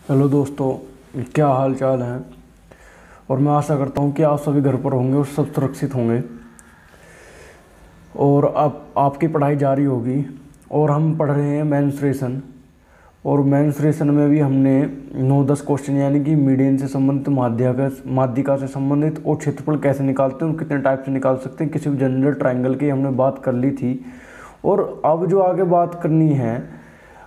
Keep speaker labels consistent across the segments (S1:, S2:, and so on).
S1: Hello दोस्तों, क्या हाल चाल है। और मैं आशा करता हूँ कि आप सभी घर पर होंगे और सब सुरक्षित होंगे और आपकी पढ़ाई जारी होगी। और हम पढ़ रहे हैं मेंस्ट्रुएशन। और मेंस्ट्रुएशन में भी हमने 9-10 क्वेश्चन यानी कि मीडियन से संबंधित, माध्यिका से संबंधित और क्षेत्रफल कैसे निकालते हैं और कितने टाइप से निकाल सकते हैं, किसी भी जनरल ट्रायंगल की हमने बात कर ली थी। और अब जो आगे बात करनी है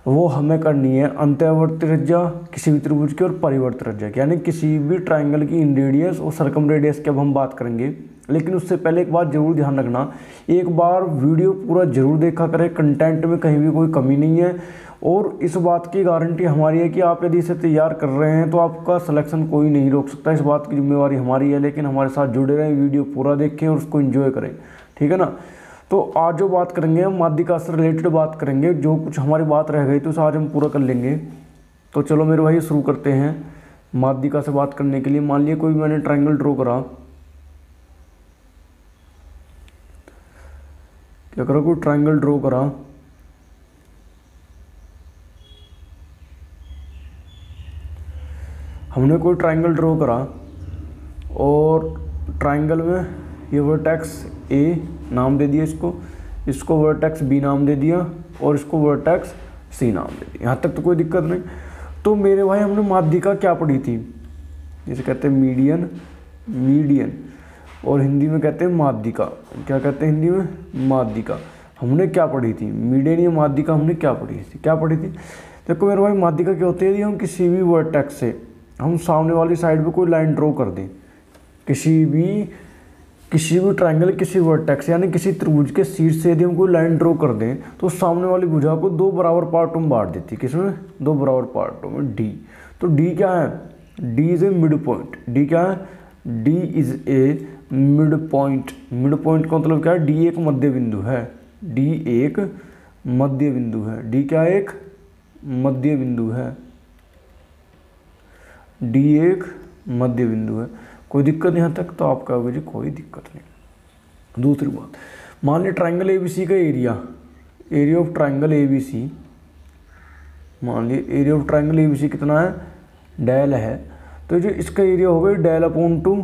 S1: वो हमें करनी है अंतःवर्ती त्रिज्या किसी भी त्रिभुज की और परिवर्त त्रिज्या की, यानी किसी भी ट्रायंगल की इन रेडियस और सरकम रेडियस की अब हम बात करेंगे। लेकिन उससे पहले एक बात जरूर ध्यान रखना, एक बार वीडियो पूरा जरूर देखा करें, कंटेंट में कहीं भी कोई कमी नहीं है। और इस बात की गारंटी हमारी है कि आप यदि इसे तैयार कर रहे हैं तो आपका सिलेक्शन कोई नहीं रोक सकता। इस बात की जिम्मेवारी हमारी है, लेकिन हमारे साथ जुड़े रहें, वीडियो पूरा देखें और उसको एंजॉय करें, ठीक है ना। तो आज जो बात करेंगे हम माध्यिका से रिलेटेड बात करेंगे। जो कुछ हमारी बात रह गई तो उसे आज हम पूरा कर लेंगे। तो चलो मेरे भाई शुरू करते हैं माध्यिका से बात करने के लिए। मान लिया कोई मैंने ट्रायंगल ड्रॉ करा, क्या करा, कोई ट्रायंगल ड्रॉ करा। हमने कोई ट्रायंगल ड्रॉ करा और ट्रायंगल में ये वर्टेक्स ए नाम दे दिया, इसको वर्टेक्स बी नाम दे दिया और इसको वर्टेक्स सी नाम दे दिया। यहाँ तक तो कोई दिक्कत नहीं। तो मेरे भाई हमने माध्यिका क्या पढ़ी थी, जिसे कहते हैं मीडियन और हिंदी में कहते हैं माध्यिका। क्या कहते हैं हिंदी में? माध्यिका। हमने क्या पढ़ी थी? मीडियन या माध्यिका हमने क्या पढ़ी थी? देखो मेरे भाई, माध्यिका क्या होती है, यदि हम किसी भी वर्टेक्स से हम सामने वाली साइड पे कोई लाइन ड्रॉ कर दें, किसी भी ट्रायंगल, किसी वर्टेक्स यानी किसी त्रिभुज के शीर्ष से यदि हम कोई लाइन ड्रॉ कर दें तो सामने वाली भुजा को दो बराबर पार्टों में बांट देती है। किसमें? दो बराबर पार्टों में, डी। तो डी क्या है? D is a mid point. D क्या है? D is a mid point. Mid point का मतलब क्या है? डी एक मध्य बिंदु है। डी एक मध्य बिंदु है। डी क्या? एक मध्य बिंदु है। डी एक मध्य बिंदु है। कोई दिक्कत यहाँ तक? तो आप कहोगे जी कोई दिक्कत नहीं। दूसरी बात, मान लीजिए ट्रायंगल एबीसी का एरिया ऑफ ट्रायंगल एबीसी, मान लीजिए एरिया ऑफ ट्रायंगल एबीसी कितना है? डेल है। तो जो इसका एरिया होगा डेल अपॉन 2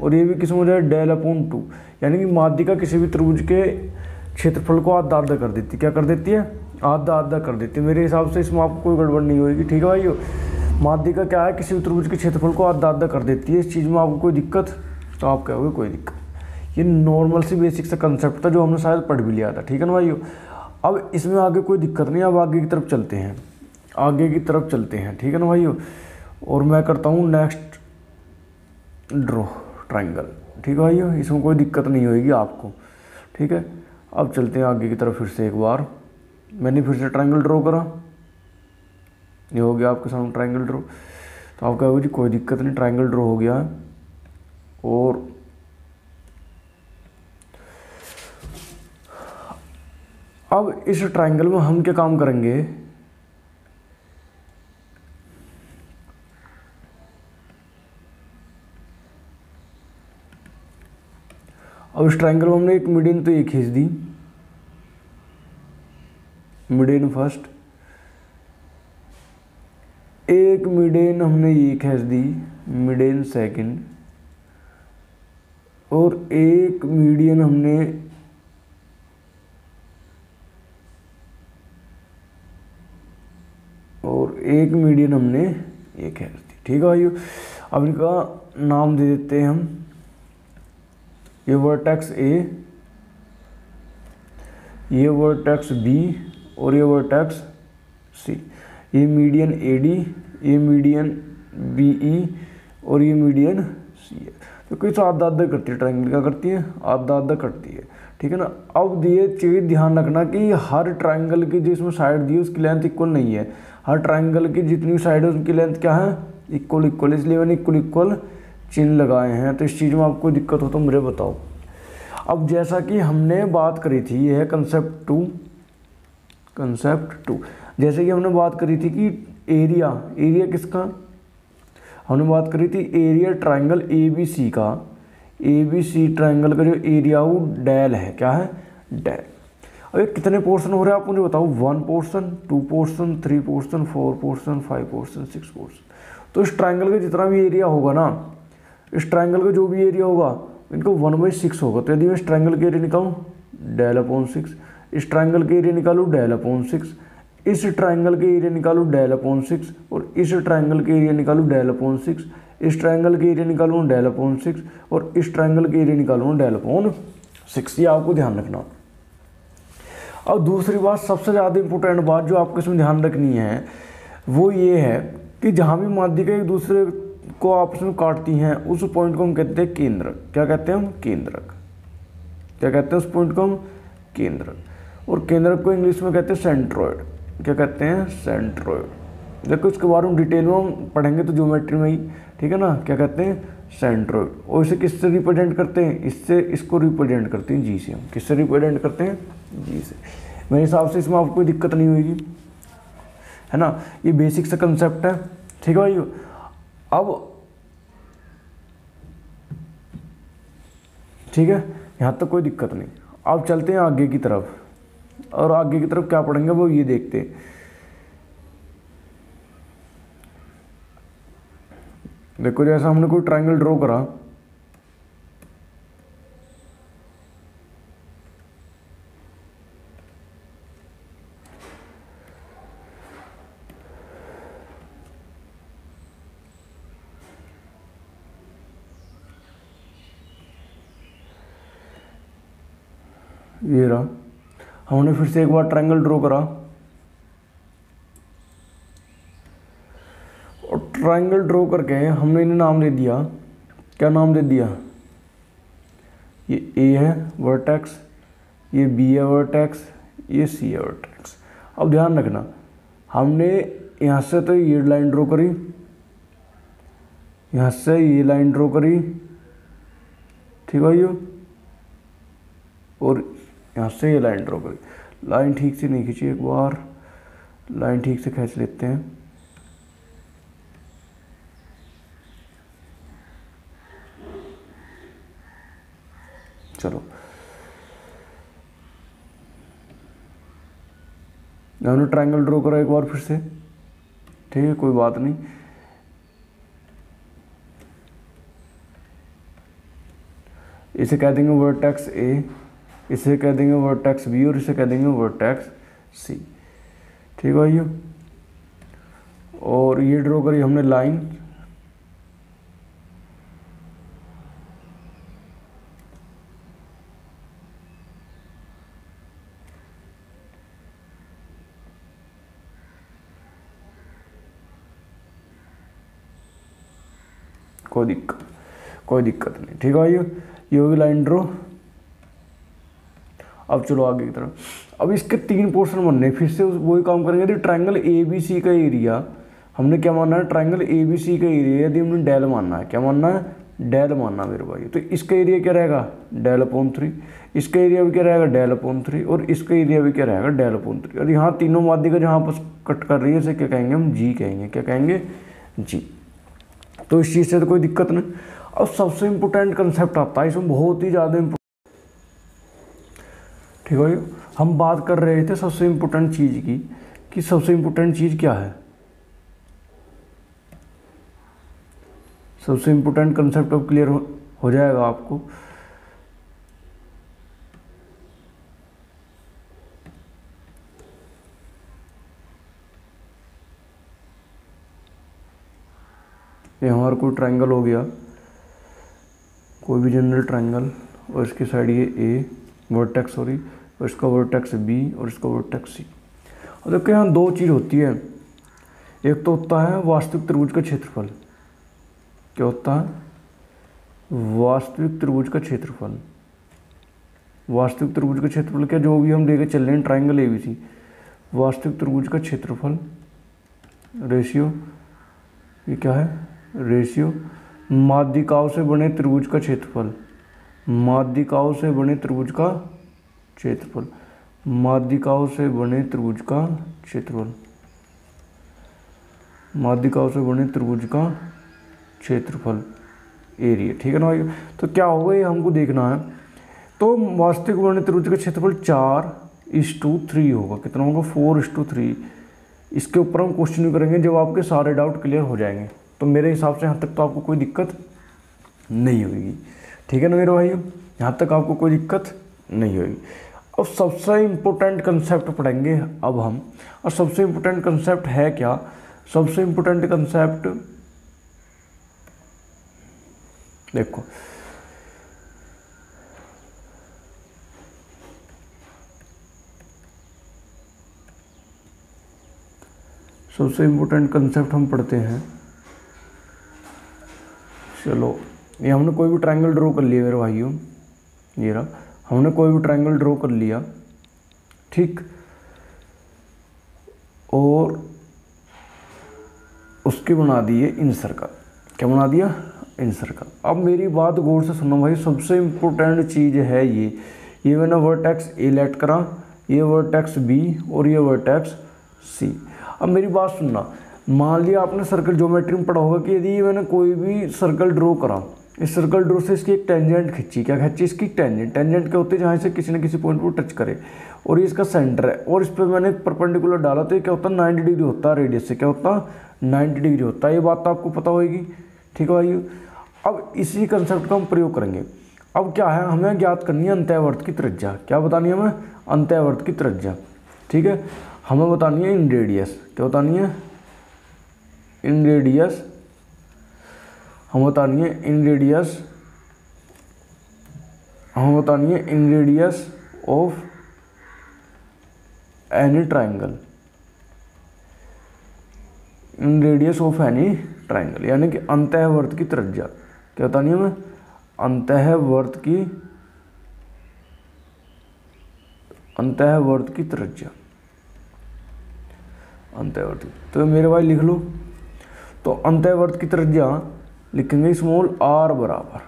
S1: और ये भी किसमें हो जाए? Del upon 2। यानी कि माध्यिका किसी भी त्रिभुज के क्षेत्रफल को आधा आधा कर देती है। क्या कर देती है? आधा आधा कर देती है। मेरे हिसाब से इसमें आपको कोई गड़बड़ नहीं होगी, ठीक है भाइयों। माध्यिका क्या है? किसी भी त्रिभुज के क्षेत्रफल को आधा आधा कर देती है। इस चीज़ में आपको कोई दिक्कत? तो आप कहोगे कोई दिक्कत। ये नॉर्मल सी बेसिक सा कंसेप्ट था जो हमने शायद पढ़ भी लिया था, ठीक है ना भाइयों। अब इसमें आगे कोई दिक्कत नहीं। अब आगे की तरफ चलते हैं, ठीक है ना भाइयों। और मैं करता हूँ नेक्स्ट ड्रॉ ट्रायंगल, ठीक है भाइयों। इसमें कोई दिक्कत नहीं होगी आपको, ठीक है। अब चलते हैं आगे की तरफ फिर से एक बार। मैंने फिर से ट्रायंगल ड्रॉ करा, ये हो गया आपके सामने ट्रायंगल ड्रॉ। तो आप कहोगे जी कोई दिक्कत नहीं, ट्रायंगल ड्रॉ हो गया है। और अब इस ट्रायंगल में हम क्या काम करेंगे? अब इस ट्रायंगल में हमने एक मीडियन तो ये खींच दी, मीडियन फर्स्ट। एक मीडियन हमने ये खींच दी, मीडियन सेकंड। और एक मीडियन हमने ये खींच दी, ठीक है भाइयों। अब इनका नाम दे देते हैं हम, ये वर्टेक्स ए, ये वर्टेक्स बी और ये वर्टेक्स सी। ये मीडियन ए डी, ये मीडियन बी ई और ये मीडियन सी है। तो कुछ आधा आधा करती है ट्रायंगल, क्या करती है? आधा आधा करती है, ठीक है ना। अब ये चीज़ ध्यान रखना कि हर ट्रायंगल की जिसमें साइड दी है उसकी लेंथ इक्वल नहीं है। हर ट्रायंगल की जितनी साइड है उनकी लेंथ क्या है? इक्वल। इसलिए मैंने इक्वल चिन्ह लगाए हैं। तो इस चीज़ में आपको दिक्कत हो तो मुझे बताओ। अब जैसा कि हमने बात करी थी, यह है कंसेप्ट टू। जैसे कि हमने बात करी थी कि एरिया किसका? हमने बात करी थी एरिया ट्रायंगल एबीसी का। एबीसी ट्रायंगल का जो एरिया वो डेल है, क्या है? डेल। अब ये कितने पोर्शन हो रहे हैं आप मुझे बताओ, 1 portion, 2 portion, 3 portion, 4 portion, 5 portion, 6 portion. तो इस ट्राइंगल का जितना भी एरिया होगा ना, इस ट्राइंगल का जो भी एरिया होगा इनको 1/6 होगा। तो यदि मैं इस ट्राइंगल के एरिया निकालूँ del/6, इस ट्राइंगल के एरिया निकालूँ del/6, इस ट्राइंगल के एरिया निकालूँ del/6, और इस ट्राइंगल के एरिया निकालूँ del/6, इस ट्राइंगल के एरिया निकालूँ del/6, और इस ट्राइंगल के एरिया निकालूँ del/6। ये आपको ध्यान रखना। अब दूसरी बात, सबसे ज़्यादा इंपॉर्टेंट बात जो आपको इसमें ध्यान रखनी है वो ये है कि जहाँ भी माध्यिका एक दूसरे को आपस में काटती हैं उस पॉइंट को हम कहते हैं केंद्रक। क्या कहते हैं हम? केंद्रक। क्या कहते हैं उस पॉइंट को हम? केंद्रक। और केंद्रक को इंग्लिश में कहते हैं सेंट्रॉइड। क्या कहते हैं? सेंट्रॉइड। देखो इसके बारे में डिटेल में हम पढ़ेंगे तो ज्योमेट्री में ही, ठीक है ना। क्या कहते हैं? सेंट्रॉइड। और इसे किससे रिप्रेजेंट करते हैं? इससे, इसको रिप्रेजेंट करते हैं जी से। हम किससे रिप्रेजेंट करते हैं? जी से। मेरे हिसाब से इसमें आपको कोई दिक्कत नहीं होगी, है ना। ये बेसिक सा कंसेप्ट है, ठीक है भाई। अब ठीक है, यहाँ तक कोई दिक्कत नहीं। अब चलते हैं आगे की तरफ, और आगे की तरफ क्या पढ़ेंगे वो ये देखते हैं। देखो जैसा हमने कोई ट्रायंगल ड्रॉ करा, ये रहा, हमने फिर से एक बार ट्रायंगल ड्रॉ करा, और ट्रायंगल ड्रॉ करके हमने इन्हें नाम दे दिया। क्या नाम दे दिया? ये ए है वर्टेक्स, ये बी है वर्टेक्स, ये सी है वर्टेक्स। अब ध्यान रखना, हमने यहाँ से तो ये लाइन ड्रॉ करी, यहाँ से ये लाइन ड्रॉ करी, ठीक है ये, और यहाँ से ये लाइन ड्रॉ करी। लाइन ठीक से नहीं खींची, एक बार लाइन ठीक से खींच लेते हैं। चलो, हमने ट्रायंगल ड्रॉ करा एक बार फिर से, ठीक है, कोई बात नहीं। इसे कह देंगे वर्टेक्स ए, इसे कह देंगे वर्टेक्स बी, और इसे कह देंगे वर्टेक्स सी, ठीक है ये। और ये ड्रॉ करी हमने लाइन, कोई दिक्कत नहीं, ठीक है ये होगी लाइन ड्रॉ। अब चलो आगे की तरफ। अब इसके 3 पोर्शन बनने, फिर से वही काम करेंगे। यदि ट्रायंगल ए बी सी का एरिया हमने क्या मानना है? ट्रायंगल ए बी सी का एरिया यदि हमने डेल मानना है, क्या मानना है? डेल मानना मेरे भाई। तो इसका एरिया क्या रहेगा? del/3। इसका एरिया भी क्या रहेगा? del/3। और इसका एरिया भी क्या रहेगा? del/3। और यहाँ तीनों माध्यिका जहाँ पर कट कर रही है इसे क्या कहेंगे हम? जी कहेंगे। क्या कहेंगे? जी। तो इस चीज़ से तो कोई दिक्कत नहीं। अब सबसे इम्पोर्टेंट कंसेप्ट आता है इसमें, बहुत ही ज़्यादा इम्पोर्टेंट, ठीक है। हम बात कर रहे थे सबसे इम्पोर्टेंट चीज़ की, कि सबसे इम्पोर्टेंट चीज़ क्या है। सबसे इम्पोर्टेंट कंसेप्ट अब क्लियर हो जाएगा आपको। ये हमारा कोई ट्रायंगल हो गया, कोई भी जनरल ट्रायंगल, और इसकी साइड ये ए वर्टेक्स, सॉरी, और इसका वर्टेक्स बी, और इसका वर्टेक्स सी। और देखो यहाँ 2 चीज़ होती है। एक तो होता है वास्तविक त्रिभुज का क्षेत्रफल। क्या होता है? वास्तविक त्रिभुज का क्षेत्रफल। वास्तविक त्रिभुज का क्षेत्रफल क्या, जो भी हम लेके चल रहे हैं ट्रायंगल एबीसी, वास्तविक त्रिभुज का क्षेत्रफल रेशियो, ये क्या है? रेशियो माध्यिकाओं से बने त्रिभुज का क्षेत्रफल। माध्यिकाओं से बने त्रिभुज का क्षेत्रफल। माध्यिकाओं से बने त्रिभुज का क्षेत्रफल। माध्यिकाओं से बने त्रिभुज का क्षेत्रफल, एरिया, ठीक है ना भाई। तो क्या होगा ये हमको देखना है। तो वास्तविक बने त्रिभुज का क्षेत्रफल 4, 4:3 होगा। कितना होगा? 4:3। इसके ऊपर हम क्वेश्चन भी करेंगे जब आपके सारे डाउट क्लियर हो जाएंगे। तो मेरे हिसाब से यहाँ तक तो आपको कोई दिक्कत नहीं होगी। ठीक है ना मेरे भाइयों, यहाँ तक आपको कोई दिक्कत नहीं होगी। अब सबसे इम्पोर्टेंट कंसेप्ट पढ़ेंगे अब हम। और सबसे इम्पोर्टेंट कंसेप्ट है क्या? सबसे इम्पोर्टेंट कंसेप्ट देखो, सबसे इम्पोर्टेंट कंसेप्ट हम पढ़ते हैं। चलो, ये हमने कोई भी ट्रायंगल ड्रॉ कर लिया मेरे भाइयों, ये रहा, हमने कोई भी ट्रायंगल ड्रॉ कर लिया, ठीक, और उसके बना दिए इन सर्कल। क्या बना दिया? इन सर्कल। अब मेरी बात गौर से सुनो भाई, सबसे इम्पोर्टेंट चीज़ है ये मैंने वर्टेक्स ए लेट करा, ये वर्टेक्स बी और ये वर्टेक्स सी। अब मेरी बात सुनना, मान लिया आपने सर्कल ज्योमेट्री में पढ़ा होगा कि यदि मैंने कोई भी सर्कल ड्रॉ करा, इस सर्कल ड्रॉ से इसकी एक टेंजेंट खींची। क्या खींची? इसकी टेंजेंट। टेंजेंट क्या होती है? जहाँ से किसी न किसी पॉइंट पर टच करे, और ये इसका सेंटर है, और इस पर मैंने परपेंडिकुलर डाला तो ये क्या होता है? 90 डिग्री होता है रेडियस से। क्या होता है? 90 डिग्री होता है। ये बात तो आपको पता होगी। ठीक है भाई, अब इसी कंसेप्ट का हम प्रयोग करेंगे। अब क्या है, हमें ज्ञात करनी है अंतःवर्त की त्रिज्या। क्या बतानी है हमें? अंतःवर्त की त्रिज्या। ठीक है, हमें बतानी है इन रेडियस। क्या बतानी है? इन रेडियस। हम बतानी है इन रेडियस, हम बतानी है इन radius of any triangle. In radius of any triangle, यानी कि अंतःवर्त की त्रिज्या। क्या बतानी है हमें? अंतःवर्त की त्रिज्या। अंतःवर्त, तो मेरे भाई लिख लो। तो अंतःवर्त की त्रिज्या लिखेंगे स्मॉल r बराबर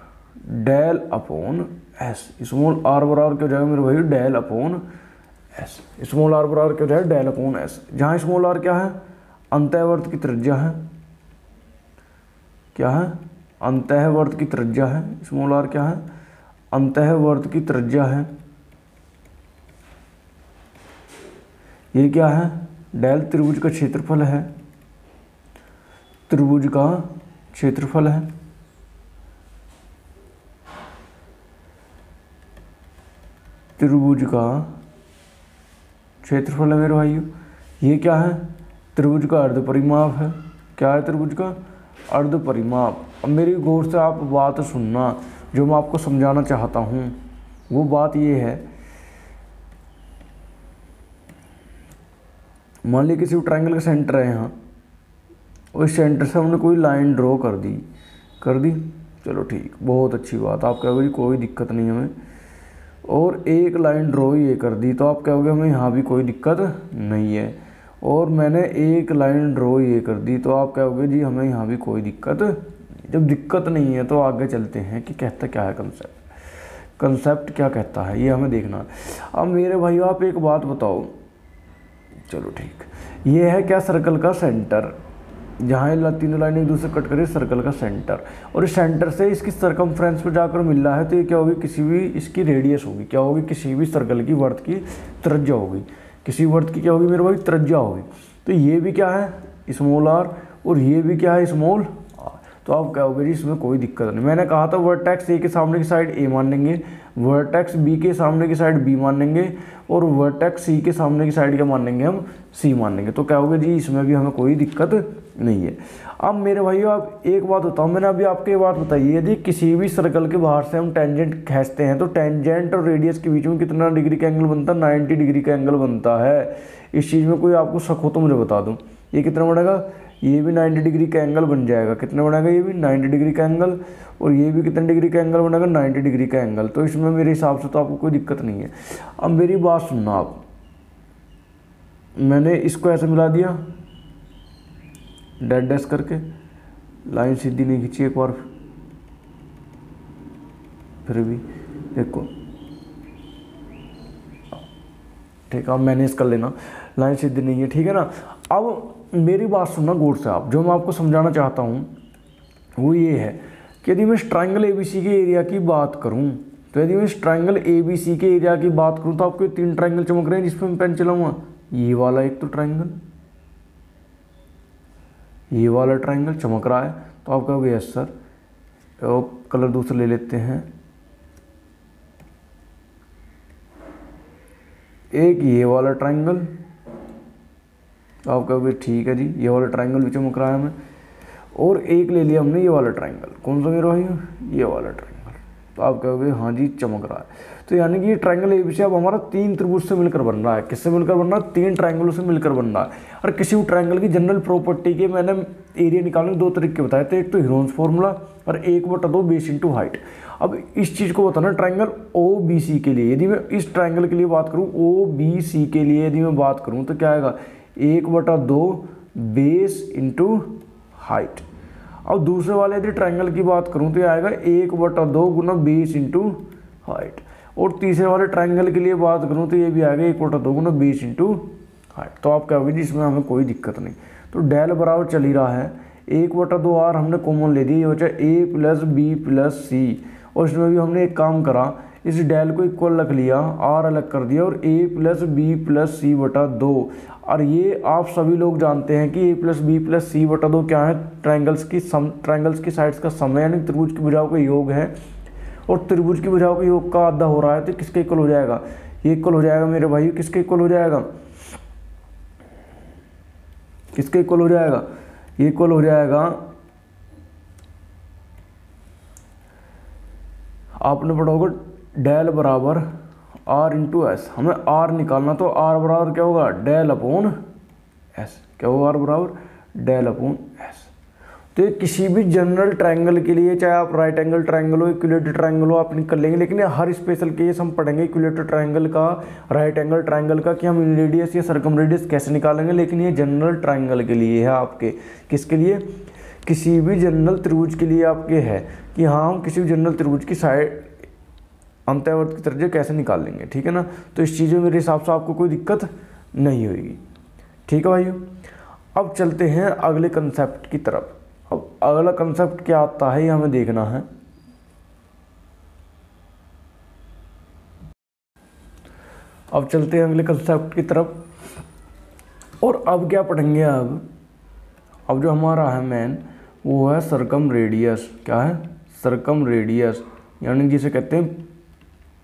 S1: del upon S. Small r बराबर क्या हो जाएगा मेरे भाई? Del upon S. Small r बराबर क्या हो जाएगा? Del upon S. जहाँ स्मॉल r क्या है? अंतःवर्त की त्रिज्या है। क्या है? अंतःवर्त की त्रिज्या है। स्मॉल r क्या है? अंतःवर्त की त्रिज्या है। ये क्या है? डेल त्रिभुज का क्षेत्रफल है। त्रिभुज का क्षेत्रफल है। त्रिभुज का क्षेत्रफल है मेरे भाइयों। ये क्या है? त्रिभुज का अर्ध परिमाप है। क्या है? त्रिभुज का अर्ध परिमाप। अब मेरी गौर से आप बात सुनना, जो मैं आपको समझाना चाहता हूँ वो बात ये है, मान लीजिए किसी ट्रायंगल का सेंटर है यहाँ, और इस सेंटर से हमने कोई लाइन ड्रॉ कर दी। चलो ठीक, बहुत अच्छी बात। आप कहोगे कोई दिक्कत नहीं हमें, और एक लाइन ड्रॉ ये कर दी, तो आप कहोगे हमें यहाँ भी कोई दिक्कत नहीं है। और मैंने एक लाइन ड्रॉ ये कर दी, तो आप कहोगे जी हमें यहाँ भी कोई दिक्कत। जब दिक्कत नहीं है तो आगे चलते हैं कि कहता क्या है कंसेप्ट क्या कहता है, ये हमें देखना है। अब मेरे भाइयों आप एक बात बताओ, चलो ठीक, ये है क्या? सर्कल का सेंटर। जहाँ तीनों लाइन एक दूसरे कट करे, सर्कल का सेंटर, और इस सेंटर से इसकी सरकमफ्रेंस पे जाकर मिल रहा है, तो ये क्या होगी? किसी भी इसकी रेडियस होगी। क्या होगी? किसी भी सर्कल की वर्त की त्रिज्या होगी। किसी वर्त की क्या होगी मेरे भाई? त्रिज्या होगी। तो ये भी क्या है? स्मॉल r, और ये भी क्या है? Small r। तो आप कहोगे जी इसमें कोई दिक्कत नहीं। मैंने कहा था वर्टेक्स ए के सामने की साइड a मान लेंगे, वर्टेक्स बी के सामने की साइड b मान लेंगे, और वर्टेक्स सी के सामने की साइड क्या मान लेंगे? हम c मान लेंगे। तो क्या होगा जी इसमें भी हमें कोई दिक्कत नहीं है। अब मेरे भाइयों आप एक बात बताओ, मैंने अभी आपको ये बात बताई है, यदि किसी भी सर्कल के बाहर से हम टेंजेंट खींचते हैं तो टेंजेंट और रेडियस के बीच में कितना डिग्री का एंगल बनता है? 90 डिग्री का एंगल बनता है। इस चीज़ में कोई आपको शक हो तो मुझे बता दूँ। ये कितना बनेगा? ये भी 90 डिग्री का एंगल बन जाएगा। कितना बनेगा? ये भी 90 डिग्री का एंगल, और ये भी कितने डिग्री का एंगल बनेगा? 90 डिग्री का एंगल। तो इसमें मेरे हिसाब से तो आपको कोई दिक्कत नहीं है। अब मेरी बात सुनना आप, मैंने इसको ऐसे मिला दिया डैश डैश करके, लाइन सीधी नहीं खींची एक बार, फिर भी देखो ठीक है, आप मैनेज कर लेना, लाइन सीधी नहीं है, ठीक है ना। अब मेरी बात सुनना गौर से आप, जो मैं आपको समझाना चाहता हूँ वो ये है कि यदि मैं ट्रायंगल एबीसी के एरिया की बात करूँ, तो यदि मैं इस ट्रायंगल ABC के एरिया की बात करूँ तो आपको 3 ट्रायंगल चमक रहे हैं जिसपे मैं पेन चलाऊंगा। ये वाला एक तो ट्रायंगल, ये वाला ट्रायंगल चमक रहा है, तो आप कहोगे यस सर। और कलर दूसरा ले लेते हैं, एक ये वाला ट्रायंगल, तो आप कहोगे ठीक है जी, ये वाला ट्रायंगल भी चमक रहा है हमें। और एक ले लिया हमने ये वाला ट्रायंगल, कौन सा मेरे भाई, ये वाला ट्रायंगल, तो आप कहोगे हाँ जी चमक रहा है। तो यानी कि ये ट्रायंगल ABC अब हमारा 3 त्रिभुज से मिलकर बन रहा है। किससे मिलकर बन रहा है? 3 ट्रायंगलों से मिलकर बन रहा है। और किसी भी ट्रायंगल की जनरल प्रॉपर्टी के मैंने एरिया निकालने के 2 तरीके बताए थे, एक तो हीरोन्स फॉर्मूला और 1/2 बेस इंटू हाइट। अब इस चीज़ को बताना ट्रायंगल OBC के लिए, यदि मैं इस ट्रायंगल के लिए बात करूँ, OBC के लिए यदि मैं बात करूँ तो क्या आएगा, 1/2 बेस इंटू हाइट। अब दूसरे वाले यदि ट्रायंगल की बात करूं तो ये आएगा 1/2 गुना बेस इंटू हाइट। और तीसरे वाले ट्रायंगल के लिए बात करूं तो ये भी आएगा 1/2 गुना बेस इंटू हाइट। तो आप कहोगे जी इसमें हमें कोई दिक्कत नहीं। तो डेल बराबर चल ही रहा है, 1/2 आर हमने कॉमन ले दी, ये बचा A + B + C। और इसमें भी हमने एक काम करा, इस डेल को इक्वल रख लिया, आर अलग कर दिया और A + B + C/2। और ये आप सभी लोग जानते हैं कि A + B + C/2 क्या है, ट्रायंगल्स की साइड्स का सम यानी त्रिभुज की भुजाओं का योग है। और त्रिभुज की भुजाओं का योग का आधा हो रहा है, तो किसके इक्वल हो जाएगा, ये इक्वल हो जाएगा मेरे भाई, किसके इक्वल हो जाएगा, किसके इक्वल हो जाएगा, ये इक्वल हो जाएगा, आपने पढ़ा होगा डेल बराबर R × S। हमें R निकालना, तो R बराबर क्या होगा, डेल अपॉन S। क्या होगा, R बराबर डेल अपॉन S। तो ये किसी भी जनरल ट्रायंगल के लिए, चाहे आप राइट एंगल ट्रायंगल हो, इक्विलेटरल ट्रायंगल हो, आप निकल लेंगे। लेकिन हर स्पेशल केस हम पढ़ेंगे इक्विलेटरल ट्रायंगल का, राइट एंगल ट्रायंगल का, कि हम रेडियस या सर्कम रेडियस कैसे निकालेंगे। लेकिन ये जनरल ट्रायंगल के लिए है आपके, किसके लिए, किसी भी जनरल त्रिभुज के लिए आपके है कि हाँ हम किसी भी जनरल त्रिभुज की साइड अंतःवर्त की त्रिज्या कैसे निकाल लेंगे। ठीक है ना। तो इस चीज़ में मेरे हिसाब से आपको कोई दिक्कत नहीं होगी। ठीक है भाइयों, अब चलते हैं अगले कंसेप्ट की तरफ। अब अगला कंसेप्ट क्या आता है ये हमें देखना है। अब चलते हैं अगले कंसेप्ट की तरफ। और अब क्या पढ़ेंगे, अब जो हमारा है मेन वो है सर्कम रेडियस। क्या है, सर्कम रेडियस, यानी जिसे कहते हैं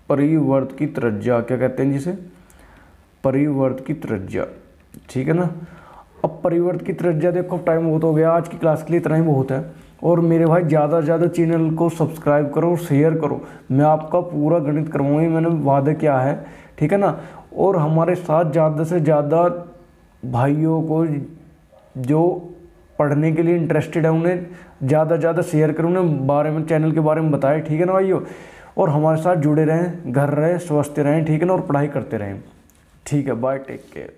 S1: परिवर्त की त्रिज्या। क्या कहते हैं जिसे, परिवर्त की त्रिज्या। ठीक है ना। अब परिवर्त की त्रिज्या, देखो टाइम बहुत हो गया, आज की क्लास के लिए इतना ही बहुत है। और मेरे भाई ज़्यादा से ज़्यादा चैनल को सब्सक्राइब करो और शेयर करो, मैं आपका पूरा गणित करवाऊंगा, मैंने वादा किया है। ठीक है ना। और हमारे साथ ज़्यादा से ज़्यादा भाइयों को जो पढ़ने के लिए इंटरेस्टेड है उन्हें ज़्यादा से ज़्यादा शेयर करो, उन्हें बारे में, चैनल के बारे में बताएं। ठीक है ना भाइयों। और हमारे साथ जुड़े रहें, घर रहें, स्वस्थ रहें। ठीक है ना। और पढ़ाई करते रहें। ठीक है, बाय, टेक केयर।